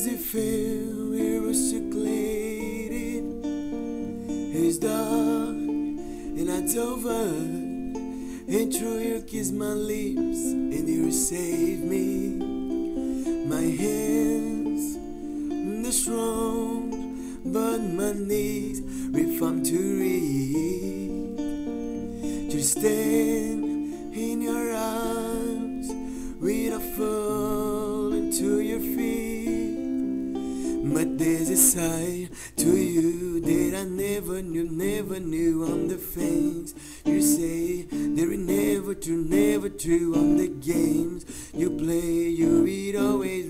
does it feel? We're recyclated. It's dark and it's over. And through you kiss my lips and you save me. My hands, they're strong, but my knees refuse to reach. Just stand in your arms without falling to your feet. But there's a side to you that I never knew on the things you say. There is never true on the games you play. You will always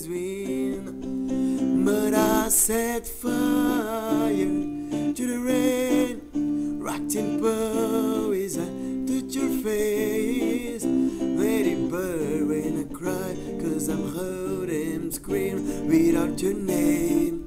win. But I set fire to the rain, rocked in poise. I touch your face, let it burn when I cry, 'cause I'm hurt and scream without your name.